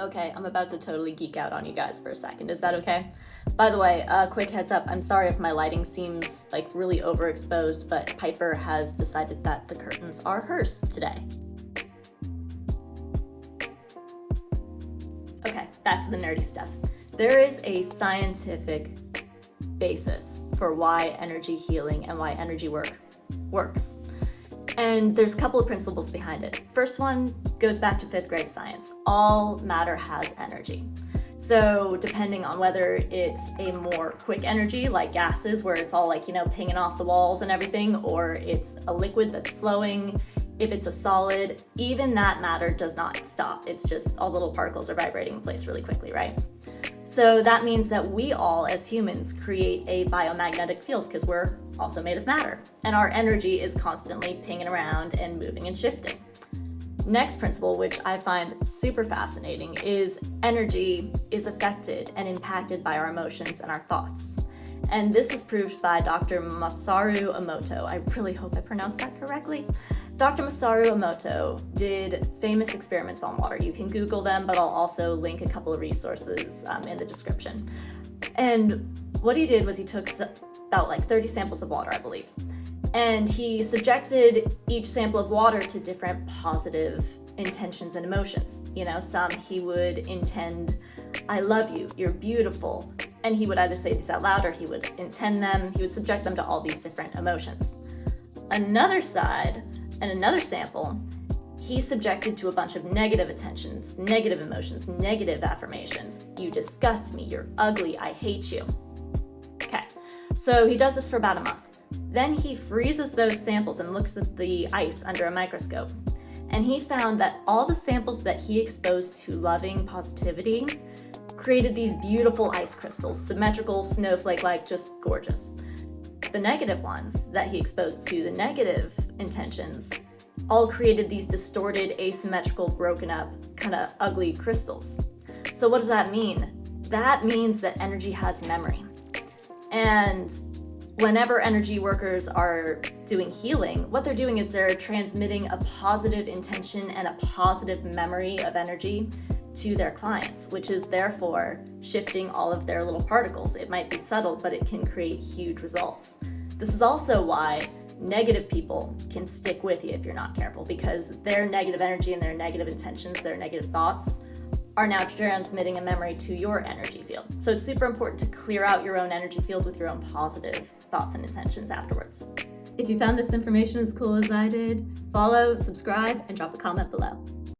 Okay, I'm about to totally geek out on you guys for a second. Is that okay? By the way, quick heads up, I'm sorry if my lighting seems like really overexposed, but Piper has decided that the curtains are hers today. Okay, back to the nerdy stuff. There is a scientific basis for why energy healing and why energy work works. And there's a couple of principles behind it. First one goes back to 5th grade science. All matter has energy. So depending on whether it's a more quick energy like gases where it's all like, pinging off the walls and everything, or it's a liquid that's flowing, if it's a solid, even that matter does not stop. It's just all little particles are vibrating in place really quickly, right? So that means that we all as humans create a biomagnetic field because we're also made of matter, and our energy is constantly pinging around and moving and shifting. Next principle, which I find super fascinating, is energy is affected and impacted by our emotions and our thoughts. And this was proved by Dr. Masaru Emoto. I really hope I pronounced that correctly. Dr. Masaru Emoto did famous experiments on water. You can Google them, but I'll also link a couple of resources in the description. And what he did was he took about 30 samples of water, I believe. And he subjected each sample of water to different positive intentions and emotions. Some he would intend, I love you, you're beautiful. And he would either say these out loud or he would intend them. He would subject them to all these different emotions. Another side and another sample, he subjected to a bunch of negative intentions, negative emotions, negative affirmations. You disgust me, you're ugly, I hate you. Okay, so he does this for about a month. Then he freezes those samples and looks at the ice under a microscope. And he found that all the samples that he exposed to loving positivity created these beautiful ice crystals, symmetrical, snowflake-like, just gorgeous. The negative ones that he exposed to the negative intentions all created these distorted, asymmetrical, broken up, kind of ugly crystals. So what does that mean? That means that energy has memory. And whenever energy workers are doing healing, what they're doing is they're transmitting a positive intention and a positive memory of energy to their clients, which is therefore shifting all of their little particles. It might be subtle, but it can create huge results. This is also why negative people can stick with you if you're not careful, because their negative energy and their negative intentions, their negative thoughts, are now transmitting a memory to your energy field. So it's super important to clear out your own energy field with your own positive thoughts and intentions afterwards. If you found this information as cool as I did, follow, subscribe, and drop a comment below.